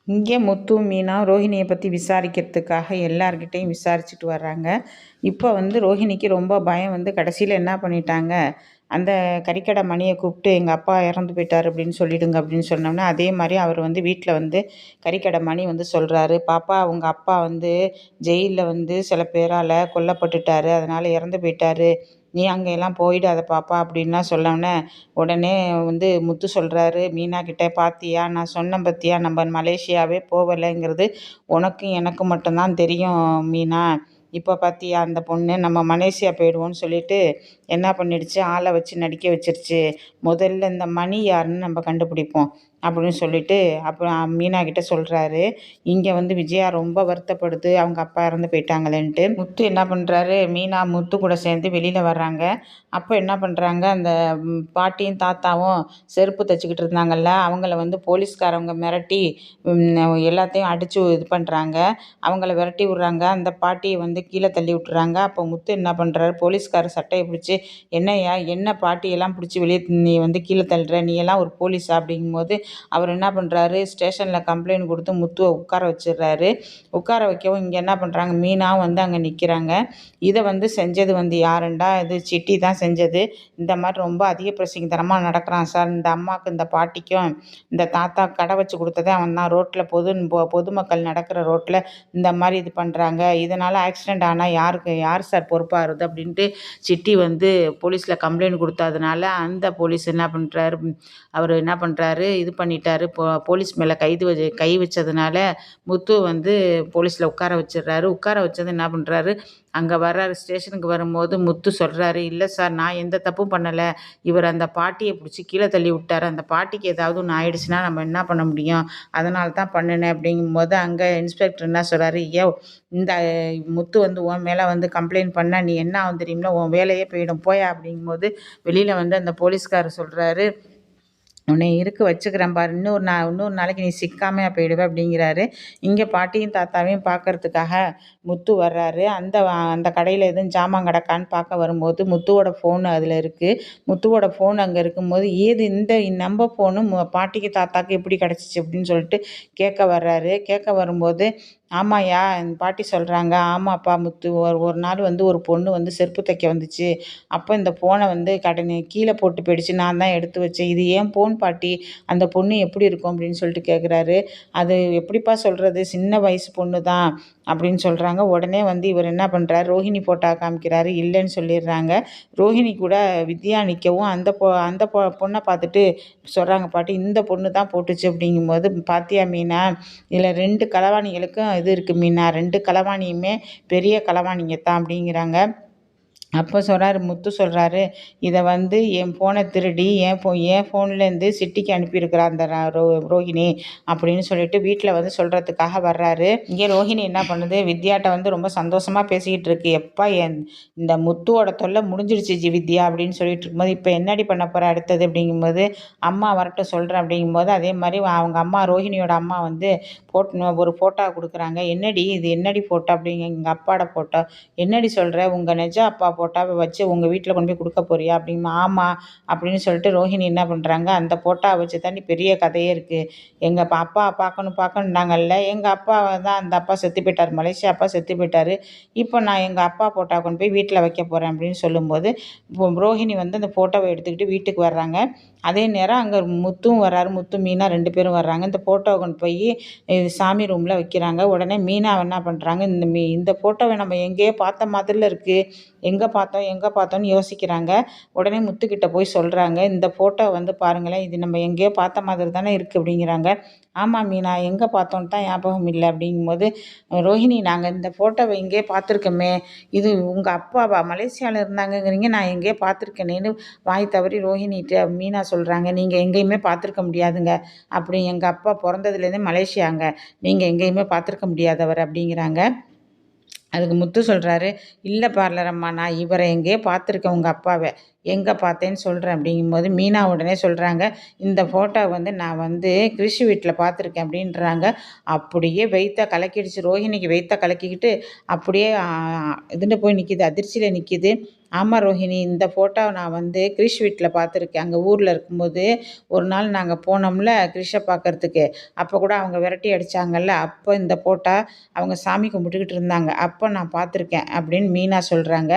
இங்கே முத்து, மீனா ரோஹிணியை பற்றி விசாரிக்கிறதுக்காக எல்லார்கிட்டையும் விசாரிச்சுட்டு வர்றாங்க. இப்போ ரோஹிணிக்கு ரொம்ப பயம் கடைசியில் என்ன பண்ணிட்டாங்க, அந்த கறிக்கடை மணியை கூப்பிட்டு எங்கள் அப்பா இறந்து போயிட்டார் அப்படின்னு சொல்லிடுங்க அப்படின்னு சொன்னோம்னா, அதே மாதிரி அவர் வீட்டில் கறிக்கடை மணி சொல்கிறாரு, பாப்பா உங்கள் அப்பா ஜெயிலில் சில பேரால் கொல்லப்பட்டுட்டாரு, அதனால் இறந்து போயிட்டாரு, நீ அங்கே எல்லாம் போயிடாத பாப்பா அப்படின்லாம் சொன்னோடனே உடனே முத்து சொல்கிறாரு மீனா கிட்ட, பாத்தியா நான் சொன்னேன் பத்தியா, நம்ம மலேசியாவே போகலைங்கிறது உனக்கும் எனக்கும் மட்டும்தான் தெரியும் மீனா, இப்போ பார்த்தியா அந்த பொண்ணு நம்ம மலேசியா போயிடுவோன்னு சொல்லிட்டு என்ன பண்ணிடுச்சு, ஆளை வச்சு நடிக்க வச்சிருச்சு, முதல்ல இந்த மணி யாருன்னு நம்ம கண்டுபிடிப்போம் அப்படின்னு சொல்லிட்டு அப்புறம் மீனா கிட்ட சொல்கிறாரு. இங்கே விஜயா ரொம்ப வருத்தப்படுது அவங்க அப்பா இறந்து போயிட்டாங்களேன்ட்டு. முத்து என்ன பண்ணுறாரு, மீனா முத்து கூட சேர்ந்து வெளியில் வர்றாங்க. அப்போ என்ன பண்ணுறாங்க, அந்த பாட்டியும் தாத்தாவும் செருப்பு தைச்சிக்கிட்டு இருந்தாங்கல்ல, அவங்கள போலீஸ்காரவங்க மிரட்டி எல்லாத்தையும் அடித்து இது பண்ணுறாங்க, அவங்கள விரட்டி விட்றாங்க. அந்த பாட்டியை கீழே தள்ளி விட்டுறாங்க. அப்போ முத்து என்ன பண்ணுறாரு, போலீஸ்கார சட்டையை பிடிச்சி, என்னையா என்ன பாட்டியெல்லாம் பிடிச்சி வெளியே நீ கீழே தள்ளுற, நீ எல்லாம் ஒரு போலீஸா அப்படிங்கும்போது அவர் என்ன பண்ணுறாரு, ஸ்டேஷனில் கம்ப்ளைண்ட் கொடுத்து முத்துவை உட்கார வச்சிடுறாரு. உட்கார வைக்கவும் இங்கே என்ன பண்ணுறாங்க, மீனாவும் அங்கே நிற்கிறாங்க. இதை செஞ்சது யாருண்டா, இது சிட்டி தான் செஞ்சது, இந்த மாதிரி ரொம்ப அதிக பிரசிங்கத்தனமாக நடக்கிறான் சார், இந்த அம்மாவுக்கு இந்த பாட்டிக்கும் இந்த தாத்தா கடை வச்சு கொடுத்ததே அவன் தான், ரோட்டில் பொதுமக்கள் நடக்கிற ரோட்டில் இந்த மாதிரி இது பண்ணுறாங்க, இதனால் ஆக்சிடெண்ட் ஆனால் யார் சார் பொறுப்பாகிறது அப்படின்ட்டு சிட்டி போலீஸில் கம்ப்ளைண்ட் கொடுத்ததுனால அந்த போலீஸ் என்ன பண்ணுறாரு, அவர் என்ன பண்ணுறாரு, இது பண்ணிட்டாரு, போலீஸ் மேலே கை வச்சதுனால முத்து போலீஸில் உட்கார வச்சிடுறாரு. உட்கார வச்சது என்ன பண்ணுறாரு, அங்கே வர்றாரு. ஸ்டேஷனுக்கு வரும்போது முத்து சொல்கிறாரு, இல்லை சார் நான் எந்த தப்பும் பண்ணலை, இவர் அந்த பாட்டியை பிடிச்சி கீழே தள்ளி விட்டார், அந்த பாட்டிக்கு ஏதாவது ஒன்று ஆயிடுச்சுன்னா நம்ம என்ன பண்ண முடியும், அதனால தான் பண்ணினேன் அப்படிங்கும்போது அங்கே இன்ஸ்பெக்டர் என்ன சொல்கிறாரு, ஐயோ இந்த முத்து உன் மேலே கம்ப்ளைண்ட் பண்ணால் நீ என்ன ஆகும் தெரியுங்களா, உன் வேலையே போயிடும் போயா அப்படிங்கும்போது வெளியில் அந்த போலீஸ்காரர் சொல்கிறாரு, உன்னை வச்சுக்கிறேன் பாரு, இன்னொரு நாளைக்கு நீ சிக்காமையா போயிடுவே அப்படிங்கிறாரு. இங்கே பாட்டியும் தாத்தாவையும் பார்க்கறதுக்காக முத்து வர்றாரு. அந்த கடையில் எதுவும் ஜாமான் கிடக்கான்னு பார்க்க வரும்போது முத்துவோட ஃபோன் அதில் இருக்குது. முத்துவோட ஃபோன் அங்கே இருக்கும்போது, ஏது இந்த நம்ம ஃபோனு பாட்டிக்கு தாத்தாக்கு எப்படி கிடச்சிச்சு அப்படின்னு சொல்லிட்டு கேட்க வர்றாரு. கேட்க வரும்போது, ஆமாய்யா பாட்டி சொல்கிறாங்க, ஆமாப்பா முத்து, ஒரு நாள் ஒரு பொண்ணு செருப்பு தைக்க வந்துச்சு, அப்போ இந்த ஃபோனை கீழே போட்டு போயிடுச்சு, நான் தான் எடுத்து வச்சேன், இது ஏன் ஃபோன் பாட்டி, அந்த பொண்ணு எப்படி இருக்கும் அப்படின்னு சொல்லிட்டு கேட்குறாரு. அது எப்படிப்பா சொல்கிறது, சின்ன வயசு பொண்ணு தான் அப்படின்னு சொல்கிறாங்க. உடனே இவர் என்ன பண்ணுறாரு, ரோஹிணி ஃபோட்டோ காமிக்கிறாரு, இல்லைன்னு சொல்லிடுறாங்க. ரோஹிணி கூட வித்யா நிற்கவும் அந்த பொண்ணை பார்த்துட்டு சொல்கிறாங்க, பாட்டி இந்த பொண்ணு தான் போட்டுச்சு அப்படிங்கும்போது, பாத்தியா மீனா, இதில் 2 களவாணிகளுக்கும் இது இருக்குது மீனா, 2 களவாணியுமே பெரிய களவாணிங்க தான் அப்படிங்கிறாங்க. அப்போ சொல்கிறாரு, முத்து சொல்கிறாரு, இதை என் ஃபோனை திருடி என் ஃபோன்லேருந்து சிட்டிக்கு அனுப்பியிருக்கிறா அந்த ரோஹிணி அப்படின்னு சொல்லிட்டு வீட்டில் சொல்கிறதுக்காக வர்றாரு. இங்கே ரோஹிணி என்ன பண்ணுது, வித்யாட்ட ரொம்ப சந்தோஷமாக பேசிக்கிட்டு இருக்கு, எப்பா இந்த முத்துவோட தொல்லை முடிஞ்சிடுச்சு வித்யா அப்படின்னு சொல்லிட்டு இருக்கும்போது, இப்போ என்னடி பண்ண போகிற அடுத்தது அப்படிங்கும்போது, அம்மா வரட்டும் சொல்கிறேன் அப்படிங்கும்போது, அதே மாதிரி அவங்க அம்மா ரோஹிணியோட அம்மா ஒரு ஃபோட்டோ கொடுக்குறாங்க. என்னடி இது, என்னடி ஃபோட்டோ அப்படிங்க, எங்கள் அப்பாவோட ஃபோட்டோ, என்னடி சொல்கிற, உங்கள் நிஜ அப்பா ஃபோட்டோவை வச்சு உங்கள் வீட்டில் கொண்டு போய் கொடுக்க போறியா அப்படிங்க, ஆமாம் அப்படின்னு சொல்லிட்டு ரோஹிணி என்ன பண்ணுறாங்க, அந்த ஃபோட்டோவை வச்சு தாண்டி பெரிய கதையே இருக்குது, எங்கள் அப்பா பார்க்கணுன்னாங்கல்ல, எங்கள் அப்பா தான் அந்த அப்பா செத்து போயிட்டார், மலேசியா அப்பா செத்து போயிட்டார், இப்போ நான் எங்கள் அப்பா ஃபோட்டோ கொண்டு போய் வீட்டில் வைக்க போகிறேன் அப்படின்னு சொல்லும்போது, ரோஹிணி அந்த ஃபோட்டோவை எடுத்துக்கிட்டு வீட்டுக்கு வர்றாங்க. அதே நேரம் அங்கே முத்துவும் வர்றாரு, முத்து மீனா 2 பேரும் வர்றாங்க. இந்த ஃபோட்டோவை கொண்டு போய் சாமி ரூமில் வைக்கிறாங்க. உடனே மீனா என்ன பண்ணுறாங்க, இந்த ஃபோட்டோவை நம்ம எங்கேயோ பார்த்த மாதிரில இருக்குது, எங்கே பார்த்தோன்னு யோசிக்கிறாங்க. உடனே முத்துக்கிட்ட போய் சொல்கிறாங்க, இந்த ஃபோட்டோ பாருங்களேன், இது நம்ம எங்கேயோ பார்த்த மாதிரி தானே இருக்குது அப்படிங்கிறாங்க. ஆமாம் மீனா, எங்கே பார்த்தோன்னு தான் ஞாபகம் இல்லை அப்படிங்கும்போது, ரோஹிணி நாங்கள் இந்த ஃபோட்டோவை எங்கேயோ பார்த்துருக்கோமே, இது உங்கள் அப்பாவா, மலேசியாவில் இருந்தாங்கங்கிறீங்க, நான் எங்கேயோ பார்த்துருக்கேனேன்னு வாய் தவறி ரோஹிணிகிட்ட மீனா சொல்கிறாங்க, நீங்கள் எங்கேயுமே பார்த்துருக்க முடியாதுங்க, அப்படி எங்கள் அப்பா பிறந்ததுலேருந்தே மலேசியாங்க, நீங்கள் எங்கேயுமே பார்த்துருக்க முடியாதவர் அப்படிங்கிறாங்க. அதுக்கு முத்து சொல்கிறாரு, இல்லை பார்லரம்மா, நான் இவரை எங்கேயோ பார்த்துருக்கேன் உங்கள் அப்பாவை, எங்கே பார்த்தேன்னு சொல்கிறேன் அப்படிங்கும்போது மீனா உடனே சொல்கிறாங்க, இந்த ஃபோட்டோ வந்து நான் வந்து கிறிஷ் வீட்டில் பார்த்துருக்கேன் அப்படின்றாங்க. அப்படியே வெயித்த கலக்கிடுச்சு. ரோஹிணிக்கு வெயித்த கலக்கிக்கிட்டு அப்படியே இதுன்னு போய் நிற்கிது, அதிர்ச்சியில் நிற்கிது. ஆமாம் ரோஹிணி, இந்த ஃபோட்டோவை நான் வந்து கிறிஷ் வீட்டில் பார்த்துருக்கேன். அங்கே ஊரில் இருக்கும்போது ஒரு நாள் நாங்கள் போனோம்ல கிறிஷை பார்க்கறதுக்கு, அப்போ கூட அவங்க விரட்டி அடித்தாங்கல்ல, அப்போ இந்த ஃபோட்டோ அவங்க சாமி கும்பிட்டுக்கிட்டு இருந்தாங்க, அப்போ நான் பார்த்துருக்கேன் அப்படின்னு மீனா சொல்கிறாங்க.